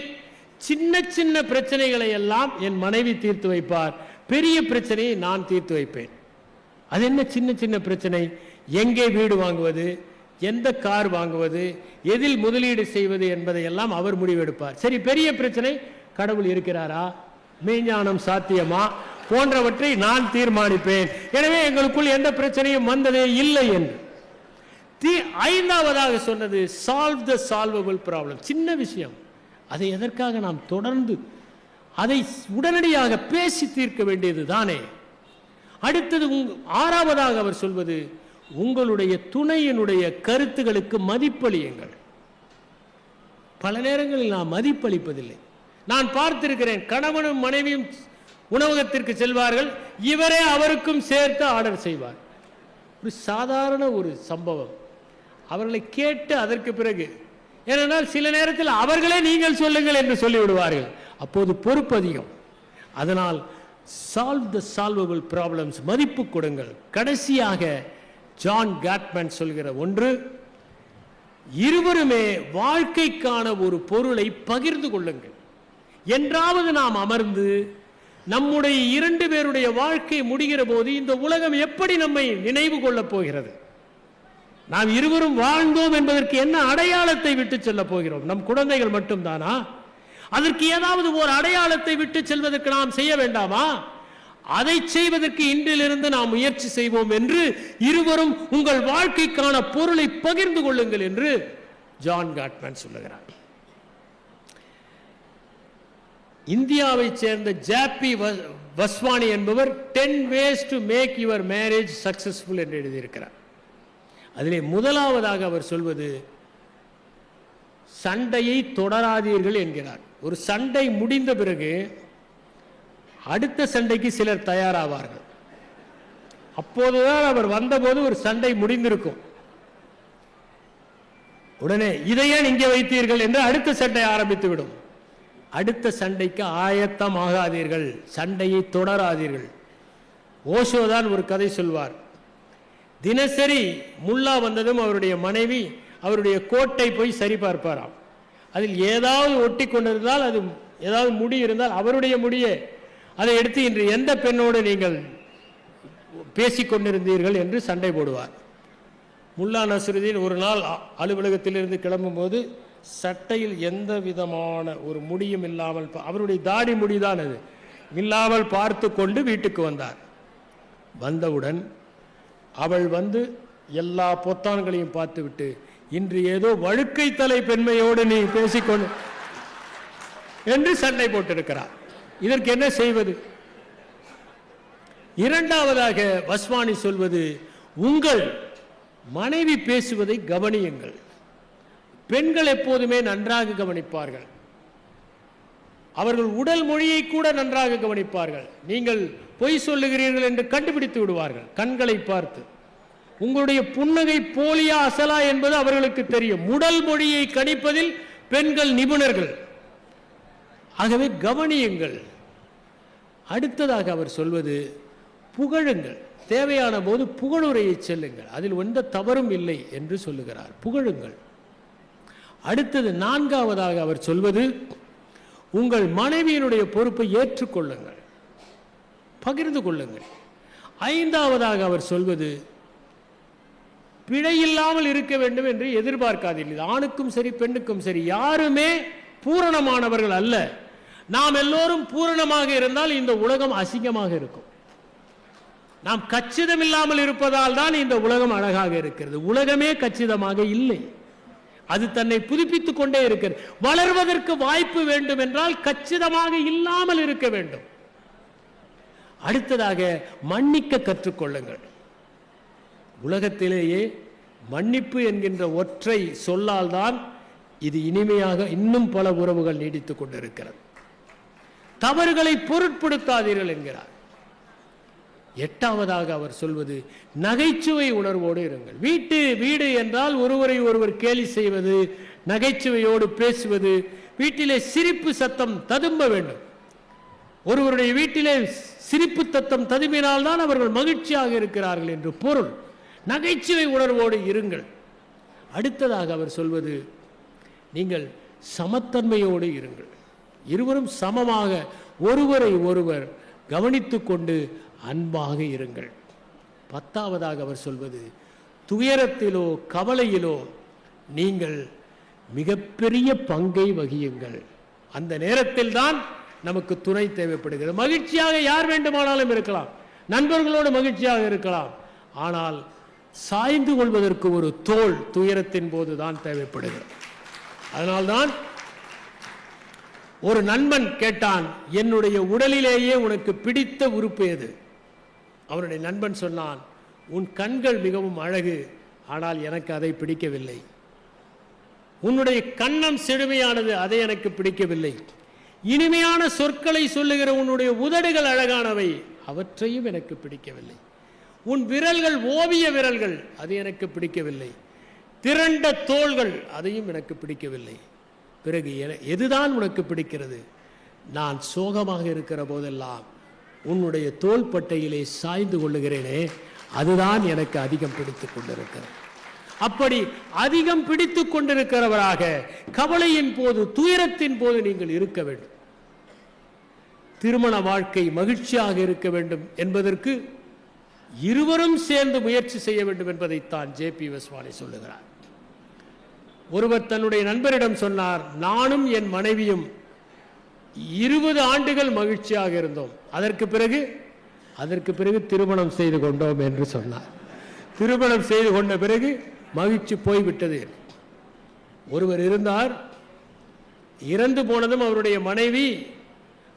சின்ன சின்ன பிரச்சனைகளை எல்லாம் என் மனைவி தீர்த்து வைப்பார், பெரிய பிரச்சனையை நான் தீர்த்து வைப்பேன். அது என்ன சின்ன சின்ன பிரச்சனை? எங்கே வீடு வாங்குவது, எந்த கார் வாங்குவது, எதில் முதலீடு செய்வது என்பதை எல்லாம் அவர் முடிவெடுப்பார். சரி, பெரிய பிரச்சனை, கடவுள் இருக்கிறாரா, மெய்ஞானம் சாத்தியமா போன்றவற்றை நான் தீர்மானிப்பேன். எனவே எங்களுக்குள் எந்த பிரச்சனையும் வந்ததே இல்லை என்று. 5ஆவதாக சொன்னது, சால்வ் த சால்வபிள் ப்ராப்ளம். சின்ன விஷயம், அதை எதற்காக நாம் தொடர்ந்து அதை உடனடியாக பேசி தீர்க்க வேண்டியது தானே. அடுத்தது 6ஆவதாக அவர் சொல்வது, உங்களுடைய துணையினுடைய கருத்துகளுக்கு மதிப்பளியுங்கள். பல நேரங்களில் நாம் மதிப்பளிப்பதில்லை. நான் பார்த்திருக்கிறேன், கணவனும் மனைவியும் உணவகத்திற்கு செல்வார்கள், இவரே அவருக்கும் சேர்த்து ஆர்டர் செய்வார். ஒரு சாதாரண ஒரு சம்பவம். அவர்களை கேட்டு அதற்கு பிறகு, ஏனென்றால் சில நேரத்தில் அவர்களே நீங்கள் சொல்லுங்கள் என்று சொல்லிவிடுவார்கள். அப்போது பொறுப்பு அதிகம். அதனால் சால்வ் த சால்வபிள் ப்ராப்ளம்ஸ், மதிப்பு கொடுங்கள். கடைசியாக ஜான் காட்மேன் சொல்கிற ஒன்று, இருவருமே வாழ்க்கைக்கான ஒரு பொருளை பகிர்ந்து கொள்ளுங்கள். என்றாவது நாம் அமர்ந்து நம்முடைய 2 பேருடைய வாழ்க்கை முடிகிற போது இந்த உலகம் எப்படி நம்மை நினைவு கொள்ளப் போகிறது? நாம் இருவரும் வாழ்ந்தோம் என்பதற்கு என்ன அடையாளத்தை விட்டு செல்ல போகிறோம்? நம் குழந்தைகள் மட்டும்தானா? அதற்கு ஏதாவது ஒரு அடையாளத்தை விட்டு செல்வதற்கு நாம் செய்ய வேண்டாமா? அதை செய்வதற்கு இன்றிலிருந்து நாம் முயற்சி செய்வோம் என்று இருவரும் உங்கள் வாழ்க்கைக்கான பொருளை பகிர்ந்து கொள்ளுங்கள் என்று ஜான் காட்மேன் சொல்லுகிறார். இந்தியாவை சேர்ந்த ஜாப்பி வஸ்வானி என்பவர் 10 ways to make your marriage successful என்று எழுதியிருக்கிறார். அதிலே முதலாவதாக அவர் சொல்வது, சண்டையை தொடராதீர்கள் என்கிறார். ஒரு சண்டை முடிந்த பிறகு அடுத்த சண்டைக்கு சிலர் தயாராவார்கள். அப்போதுதான் அவர் வந்தபோது ஒரு சண்டை முடிந்திருக்கும். உடனே இதை ஏன் இங்கே வைத்தீர்கள் என்று அடுத்த சண்டை ஆரம்பித்து விடும். அடுத்த சண்டைக்கு ஆயத்தம் ஆகாதீர்கள், சண்டையை தொடராதீர்கள். ஓஷோதான் ஒரு கதை சொல்வார். தினசரி முல்லா வந்ததும் அவருடைய மனைவி அவருடைய கோட்டை போய் சரி பார்ப்பாராம். அதில் ஏதாவது ஒட்டி கொண்டிருந்தால், அது ஏதாவது முடி இருந்தால் அவருடைய முடியே அதை எடுத்து, இன்று எந்த பெண்ணோடு நீங்கள் பேசிக்கொண்டிருந்தீர்கள் என்று சண்டை போடுவார். முல்லா நஸ்ருதீன் ஒரு நாள் அலுவலகத்திலிருந்து கிளம்பும்போது சட்டையில் எந்த விதமான ஒரு முடியும் இல்லாமல், அவருடைய தாடி முடிதான் அது, இல்லாமல் பார்த்து கொண்டு வீட்டுக்கு வந்தார். வந்தவுடன் அவள் வந்து எல்லா பொத்தான்களையும் பார்த்துவிட்டு, இன்று ஏதோ வழுக்கை தலை பெண்மையோடு நீ பேசிக்கொண்டு என்று சண்டை போட்டிருக்கிறார். இதற்கு என்ன செய்வது? இரண்டாவதாக வஸ்வானி சொல்வது, உங்கள் மனைவி பேசுவதை கவனியுங்கள். பெண்கள் எப்போதுமே நன்றாக கவனிப்பார்கள். அவர்கள் உடல் மொழியை கூட நன்றாக கவனிப்பார்கள். நீங்கள் பொய் சொல்லுகிறீர்கள் என்று கண்டுபிடித்து விடுவார்கள் கண்களை பார்த்து. உங்களுடைய புன்னகை போலியா அசலா என்பது அவர்களுக்கு தெரியும். உடல் மொழியை கணிப்பதில் பெண்கள் நிபுணர்கள். ஆகவே கவனியுங்கள். அடுத்ததாக அவர் சொல்வது, புகழுங்கள். தேவையான போது புகழுரையை செல்லுங்கள், அதில் எந்த தவறும் இல்லை என்று சொல்லுகிறார். புகழுங்கள். அடுத்தது நான்காவதாக அவர் சொல்வது, உங்கள் மனைவியினுடைய பொறுப்பை ஏற்றுக்கொள்ளுங்கள், பகிர்ந்து கொள்ளுங்கள். ஐந்தாவதாக அவர் சொல்வது, பிழையில்லாமல் இருக்க வேண்டும் என்று எதிர்பார்க்காதீர்கள். ஆணுக்கும் சரி பெண்ணுக்கும் சரி யாருமே பூரணமானவர்கள் அல்ல. நாம் எல்லோரும் பூரணமாக இருந்தால் இந்த உலகம் அசிங்கமாக இருக்கும். நாம் கச்சிதம் இல்லாமல் இருப்பதால் தான் இந்த உலகம் அழகாக இருக்கிறது. உலகமே கச்சிதமாக இல்லை, அது தன்னை புதுப்பித்துக் கொண்டே இருக்கிறது. வளர்வதற்கு வாய்ப்பு வேண்டும் என்றால் கச்சிதமாக இல்லாமல் இருக்க வேண்டும். அடுத்ததாக மன்னிக்க கற்றுக்கொள்ளுங்கள். உலகத்திலேயே மன்னிப்பு என்கின்ற ஒற்றை சொல்லால் தான் இது இனிமையாக இன்னும் பல உறவுகள் நீடித்துக் கொண்டிருக்கிறது. தவறுகளை பொருட்படுத்தாதீர்கள் என்கிறார். எட்டாவதாக அவர் சொல்வது, நகைச்சுவை உணர்வோடு இருங்கள். வீடு என்றால் ஒருவரை ஒருவர் கேலி செய்வது, நகைச்சுவையோடு பேசுவது, வீட்டிலே சிரிப்பு சத்தம் ததும்ப வேண்டும். ஒருவருடைய வீட்டிலே சிரிப்பு சத்தம் ததும்பினால்தான் அவர்கள் மகிழ்ச்சியாக இருக்கிறார்கள் என்று பொருள். நகைச்சுவை உணர்வோடு இருங்கள். அடுத்ததாக அவர் சொல்வது, நீங்கள் சமத்தன்மையோடு இருங்கள். இருவரும் சமமாக ஒருவரை ஒருவர் கவனித்துக் கொண்டு அன்பாக இருங்கள். பத்தாவதாக அவர் சொல்வது, துயரத்திலோ கவலையிலோ நீங்கள் மிகப்பெரிய பங்கை வகியுங்கள். அந்த நேரத்தில் தான் நமக்கு துணை தேவைப்படுகிறது. மகிழ்ச்சியாக யார் வேண்டுமானாலும் இருக்கலாம், நண்பர்களோடு மகிழ்ச்சியாக இருக்கலாம். ஆனால் சாய்ந்து கொள்வதற்கு ஒரு தோள் துயரத்தின் போது தான் தேவைப்படுகிறது. அதனால்தான் ஒரு நண்பன் கேட்டான், என்னுடைய உடலிலேயே உனக்கு பிடித்த உறுப்பு எது? அவனுடைய நண்பன் சொன்னான், உன் கண்கள் மிகவும் அழகு, ஆனால் எனக்கு அதை பிடிக்கவில்லை. உன்னுடைய கன்னம் செழுமையானது, அதை எனக்கு பிடிக்கவில்லை. இனிமையான சொற்களை சொல்லுகிற உன்னுடைய உதடுகள் அழகானவை, அவற்றையும் எனக்கு பிடிக்கவில்லை. உன் விரல்கள் ஓவிய விரல்கள், அது எனக்கு பிடிக்கவில்லை. திரண்ட தோள்கள், அதையும் எனக்கு பிடிக்கவில்லை. பிறகு எதுதான் உனக்கு பிடிக்கிறது? நான் சோகமாக இருக்கிற போதெல்லாம் உன்னுடைய தோள்பட்டையிலே சாய்ந்து கொள்ளுகிறேனே, அதுதான் எனக்கு அதிகம் பிடித்துக் கொண்டிருக்கிறது. அப்படி அதிகம் பிடித்துக் கொண்டிருக்கிறவராக கவலையின் போது, துயரத்தின் போது நீங்கள் இருக்க வேண்டும். திருமண வாழ்க்கை மகிழ்ச்சியாக இருக்க வேண்டும் என்பதற்கு இருவரும் சேர்ந்து முயற்சி செய்ய வேண்டும் என்பதைத்தான் ஜே.பி. வஸ்வானி சொல்லுகிறார். ஒருவர் தன்னுடைய நண்பரிடம் சொன்னார், நானும் என் மனைவியும் 20 ஆண்டுகள் மகிழ்ச்சியாக இருந்தோம், அதற்கு பிறகு திருமணம் செய்து கொண்டோம் என்று சொன்னார். திருமணம் செய்து கொண்ட பிறகு மகிழ்ச்சி போய்விட்டது. ஒருவர் இருந்தார், இறந்து போனதும் அவருடைய மனைவி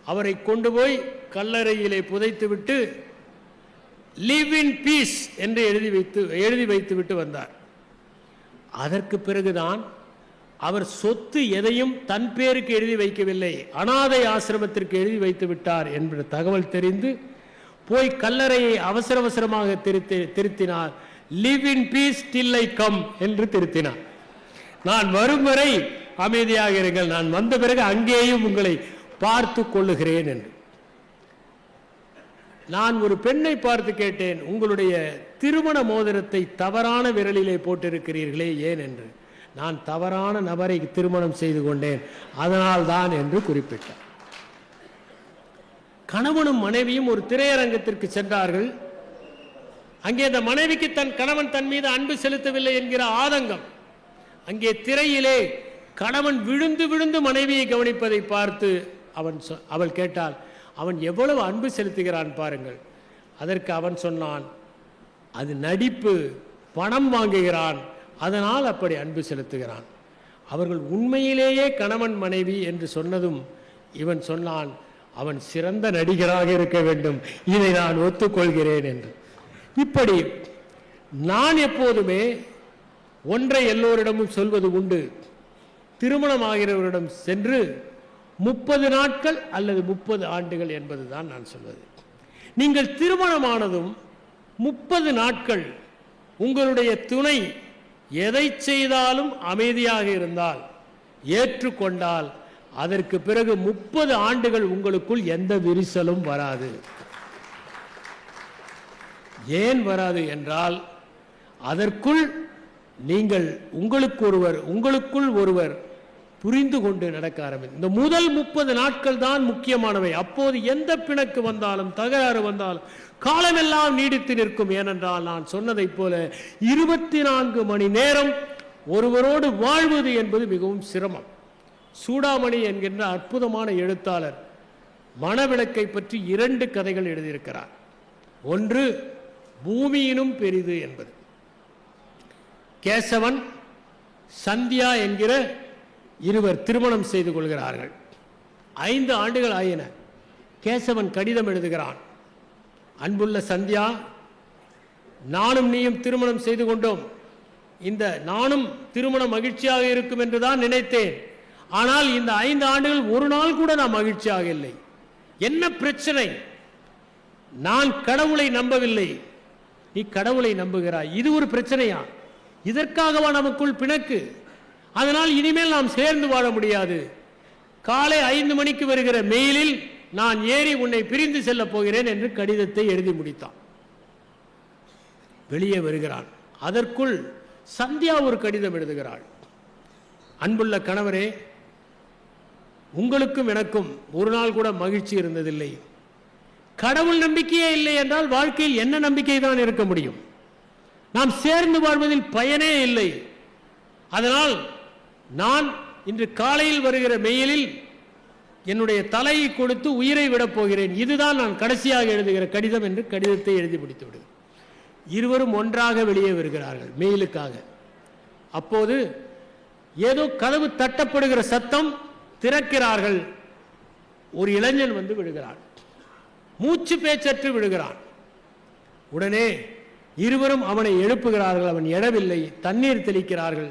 அவரை கொண்டு போய் கல்லறையிலே புதைத்துவிட்டு லிவ் இன் பீஸ் என்று எழுதி வைத்து விட்டு வந்தார். அதற்கு பிறகுதான் அவர் சொத்து எதையும் தன் பேருக்கு எழுதி வைக்கவில்லை, அனாதை ஆசிரமத்திற்கு எழுதி வைத்து விட்டார் என்ற தகவல் தெரிந்து போய் கல்லறையை அவசரமாக திருத்தினார். Live in peace till I come என்று திருத்தினார். நான் வரும் வரை அமைதியாக இருங்கள், நான் வந்த பிறகு அங்கேயும் உங்களை பார்த்து கொள்ளுகிறேன் என்று. நான் ஒரு பெண்ணை பார்த்து கேட்டேன், உங்களுடைய திருமண மோதிரத்தை தவறான விரலிலே போட்டிருக்கிறீர்களே ஏன் என்று. நான் தவறான நபரை திருமணம் செய்து கொண்டேன், அதனால் தான் என்று குறிப்பிட்டார். கணவனும் மனைவியும் ஒரு திரையரங்கத்திற்கு சென்றார்கள். அங்கே அந்த மனைவிக்கு தன் கணவன் தன் மீது அன்பு செலுத்தவில்லை என்கிற ஆதங்கம். அங்கே திரையிலே கணவன் விழுந்து விழுந்து மனைவியை கவனிப்பதை பார்த்து அவள் கேட்டாள், அவன் எவ்வளவு அன்பு செலுத்துகிறான் பாருங்கள். அதற்கு அவன் சொன்னான், அது நடிப்பு, பணம் வாங்குகிறான், அதனால் அப்படி அன்பு செலுத்துகிறான். அவர்கள் உண்மையிலேயே கணவன் மனைவி என்று சொன்னதும் இவன் சொன்னான், அவன் சிறந்த நடிகராக இருக்க வேண்டும், இதை நான் ஒத்துக்கொள்கிறேன் என்று. இப்படி நான் எப்போதுமே ஒன்றை எல்லோரிடமும் சொல்வது உண்டு. திருமணமாகிறவரிடம் சென்று 30 நாட்கள் அல்லது 30 ஆண்டுகள் என்பதுதான் நான் சொல்வது. நீங்கள் திருமணமானதும் 30 நாட்கள் உங்களுடைய துணை எதை செய்தாலும் அமைதியாக இருந்தால், ஏற்றுக்கொண்டால், அதற்கு பிறகு 30 ஆண்டுகள் உங்களுக்குள் எந்த விரிசலும் வராது. ஏன் வராது என்றால், அதற்குள் நீங்கள் உங்களுக்குள் ஒருவர் புரிந்து கொண்டு நடக்க ஆரம்பிக்கும். இந்த முதல் 30 நாட்கள் தான் முக்கியமானவை. அப்போது எந்த பிணக்கு வந்தாலும், தகராறு வந்தாலும் காலமெல்லாம் நீடித்து நிற்கும். ஏனென்றால் நான் சொன்னதைப் போல 24 மணி நேரம் ஒருவரோடு வாழ்வது என்பது மிகவும் சிரமம். சூடாமணி என்கின்ற அற்புதமான எழுத்தாளர் மணவிளக்கை பற்றி 2 கதைகள் எழுதியிருக்கிறார். ஒன்று பூமியினும் பெரிது என்பது. கேசவன், சந்தியா என்கிற இருவர் திருமணம் செய்து கொள்கிறார்கள். 5 ஆண்டுகள் ஆயின. கேசவன் கடிதம் எழுதுகிறான், அன்புள்ள சந்தியா, நானும் நீயும் திருமணம் செய்து கொண்டோம். இந்த நானும் திருமணம் மகிழ்ச்சியாக இருக்கும் என்று தான் நினைத்தேன். ஆனால் இந்த 5 ஆண்டுகள் ஒரு நாள் கூட நான் மகிழ்ச்சியாக இல்லை. என்ன பிரச்சனை? நான் கடவுளை நம்பவில்லை, நீ கடவுளை நம்புகிறாய். இது ஒரு பிரச்சனையா? இதற்காகவா நமக்குள் பிணக்கு? அதனால் இனிமேல் நாம் சேர்ந்து வாழ முடியாது. காலை 5 மணிக்கு வருகிற மெயிலில் நான் ஏறி உன்னை பிரிந்து செல்ல போகிறேன் என்று கடிதத்தை எழுதி முடித்தான். வெளியே வருகிறான். அதற்குள் சந்தியா ஒரு கடிதம் எழுதுகிறாள். அன்புள்ள கணவரே, உங்களுக்கும் எனக்கும் ஒரு நாள் கூட மகிழ்ச்சி இருந்ததில்லை. கடவுள் நம்பிக்கையே இல்லை என்றால் வாழ்க்கையில் என்ன நம்பிக்கை தான் இருக்க முடியும்? நாம் சேர்ந்து வாழ்வதில் பயனே இல்லை. அதனால் நான் இன்று காலையில் வருகிற மெயிலில் என்னுடைய தலையை கொடுத்து உயிரை விடப் போகிறேன். இதுதான் நான் கடைசியாக எழுதுகிற கடிதம் என்று கடிதத்தை எழுதி முடித்து விடுகிறேன். இருவரும் ஒன்றாக வெளியே வருகிறார்கள் மெயிலுக்காக. அப்போது ஏதோ கதவு தட்டப்படுகிற சத்தம். திறக்கிறார்கள். ஒரு இளைஞன் வந்து விழுகிறான். மூச்சு பேச்சற்று விழுகிறான். உடனே இருவரும் அவனை எழுப்புகிறார்கள். அவன் எழவில்லை. தண்ணீர் தெளிக்கிறார்கள்.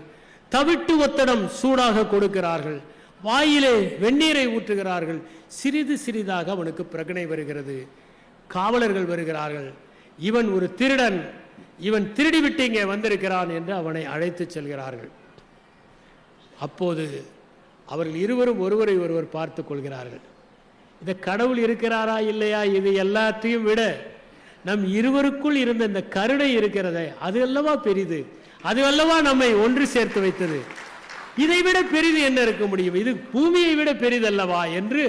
தவிட்டு ஒத்தடம் சூடாக கொடுக்கிறார்கள். வாயிலே வெந்நீரை ஊற்றுகிறார்கள். சிறிது சிறிதாக அவனுக்கு பிரகனை வருகிறது. காவலர்கள் வருகிறார்கள். இவன் ஒரு திருடன், இவன் திருடிவிட்டு இங்கே வந்திருக்கிறான் என்று அவனை அழைத்து செல்கிறார்கள். அப்போது அவர்கள் இருவரும் ஒருவரை ஒருவர் பார்த்து கொள்கிறார்கள். இந்த கடவுள் இருக்கிறாரா இல்லையா, இது எல்லாத்தையும் விட நம் இருவருக்குள் இருந்த இந்த கருணை இருக்கிறதே, அது அல்லவா பெரிது. அது அல்லவா நம்மை ஒன்று சேர்த்து வைத்தது. இதை விட பெரிது என்ன இருக்க முடியும்? இது பூமியை விட பெரிதல்லவா என்று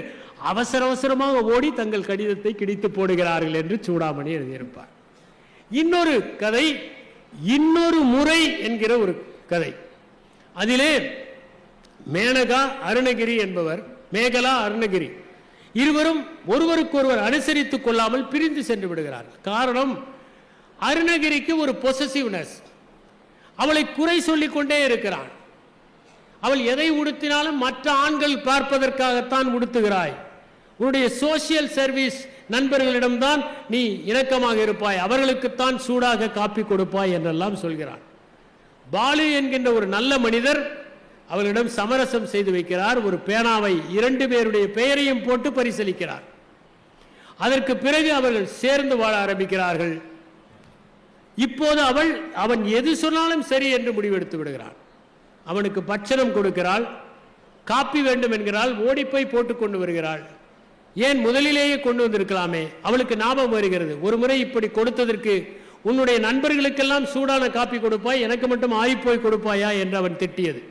அவசர அவசரமாக ஓடி தங்கள் கடிதத்தை கிழித்து போடுகிறார்கள் என்று சூடாமணி எழுதியிருப்பார். இன்னொரு கதை, இன்னொரு முறை என்கிற ஒரு கதை. அதிலே மேனகா அருணகிரி என்பவர், மேகலா அருணகிரி இருவரும் ஒருவருக்கொருவர் அனுசரித்துக் கொள்ளாமல் பிரிந்து சென்று விடுகிறார்கள். காரணம், அருணகிரிக்கு ஒரு பொசசிவ்னஸ். அவளை குறை சொல்லிக் கொண்டே இருக்கிறான். அவள் எதை உடுத்தினாலும் மற்ற ஆண்கள் பார்ப்பதற்காகத்தான் உடுத்துகிறாய். உன்னுடைய சோசியல் சர்வீஸ் நண்பர்களிடம்தான் நீ இணக்கமாக இருப்பாய், அவர்களுக்குத்தான் சூடாக காப்பி கொடுப்பாய் என்றெல்லாம் சொல்கிறான். பாலு என்கின்ற ஒரு நல்ல மனிதர் அவர்களிடம் சமரசம் செய்து வைக்கிறார். ஒரு பேனாவை 2 பேருடைய பெயரையும் போட்டு பரிசீலிக்கிறார். அதற்கு பிறகு அவர்கள் சேர்ந்து வாழ ஆரம்பிக்கிறார்கள். இப்போது அவன் எது சொன்னாலும் சரி என்று முடிவெடுத்து விடுகிறான். அவனுக்கு பட்சணம் கொடுக்கிறாள். காப்பி வேண்டும் என்கிறாள். ஓடிப்போய் போட்டுக் கொண்டு வருகிறாள். ஏன் முதலிலேயே கொண்டு வந்திருக்கலாமே? அவளுக்கு ஞாபகம் வருகிறது, ஒரு முறை இப்படி கொடுத்ததற்கு உன்னுடைய நண்பர்களுக்கெல்லாம் சூடான காப்பி கொடுப்பாய், எனக்கு மட்டும் ஆயிப்போய் கொடுப்பாயா என்று அவன் திட்டியது.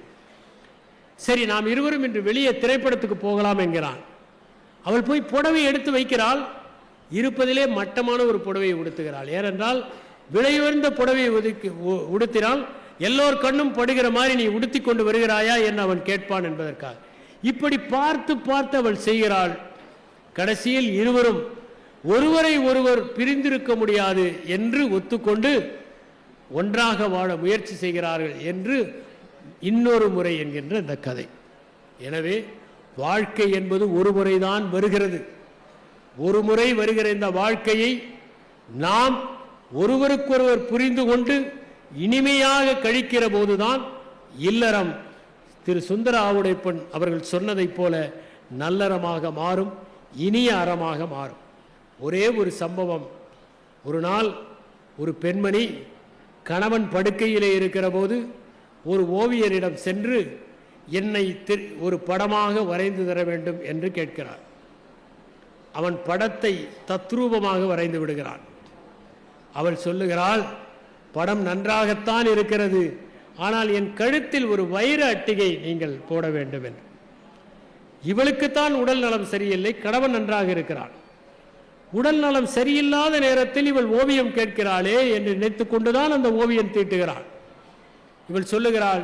சரி, நாம் இருவரும் இன்று வெளியே திரைப்படத்துக்கு போகலாம் என்கிறான். அவள் போய் புடவை எடுத்து வைக்கிறாள். இருப்பதிலே மட்டமான ஒரு புடவையை உடுத்துகிறாள். ஏனென்றால் விலையுயர்ந்த புடவையை உடுத்தினால் எல்லோர் கண்ணும் படுகிற மாதிரி நீ உடுத்தி கொண்டு வருகிறாயா என்று அவன் கேட்பான் என்பதற்காக. இப்படி பார்த்து பார்த்து அவள் செய்கிறாள். கடைசியில் இருவரும் ஒருவரை ஒருவர் பிரிந்திருக்க முடியாது என்று ஒத்துக்கொண்டு ஒன்றாக வாழ முயற்சி செய்கிறார்கள் என்று இன்னொரு முறை என்கின்ற இந்த கதை. எனவே வாழ்க்கை என்பது ஒரு முறைதான் வருகிறது. ஒரு முறை வருகிற இந்த வாழ்க்கையை நாம் ஒருவருக்கொருவர் புரிந்து கொண்டு இனிமையாக கழிக்கிற போதுதான் இல்லறம் திரு சுந்தர ஆவுடைப்பன் அவர்கள் சொன்னதைப் போல நல்லறமாக மாறும், இனிய அறமாக மாறும். ஒரே ஒரு சம்பவம். ஒரு நாள் ஒரு பெண்மணி கணவன் படுக்கையிலே இருக்கிற போது ஒரு ஓவியரிடம் சென்று என்னை ஒரு படமாக வரைந்து தர வேண்டும் என்று கேட்கிறார். அவன் படத்தை தத்ரூபமாக வரைந்து விடுகிறான். அவள் சொல்லுகிறாள், படம் நன்றாகத்தான் இருக்கிறது, ஆனால் என் கழுத்தில் ஒரு வைர அட்டிகை நீங்கள் போட வேண்டும் என்று. இவளுக்குத்தான் உடல் நலம் சரியில்லை, கணவன் நன்றாக இருக்கிறான். உடல் நலம் சரியில்லாத நேரத்தில் இவள் ஓவியம் கேட்கிறாளே என்று நினைத்துக் கொண்டுதான் அந்த ஓவியம் தீட்டுகிறாள். இவள் சொல்லுகிறாள்,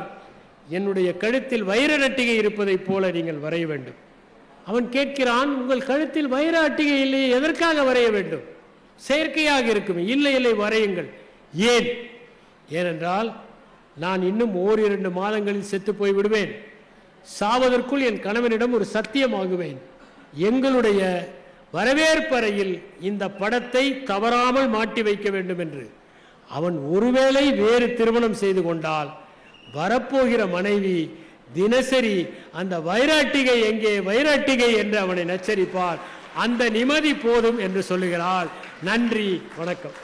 என்னுடைய கழுத்தில் வைர அட்டிகை இருப்பதைப் போல நீங்கள் வரைய வேண்டும். அவன் கேட்கிறான், உங்கள் கழுத்தில் வைர அட்டிகை இல்லையே, எதற்காக வரைய வேண்டும்? செயற்கையாக இருக்கும். இல்லை இல்லை, வரையுங்கள். ஏன்? ஏனென்றால் நான் இன்னும் 1-2 மாதங்களில் செத்து போய் விடுவேன். சாவதற்குள் என் கணவனிடம் ஒரு சத்தியம் ஆகுவேன். எங்களுடைய வரவேற்பறையில் இந்த படத்தை தவறாமல் மாட்டி வைக்க வேண்டும் என்று. அவன் ஒருவேளை வேறு திருமணம் செய்து கொண்டால் வரப்போகிற மனைவி தினசரி அந்த வைராட்டிகை எங்கே, வைராட்டிகை என்று அவனை நச்சரிப்பார். அந்த நிம்மதி போதும் என்று சொல்லுகிறாள். நன்றி, வணக்கம்.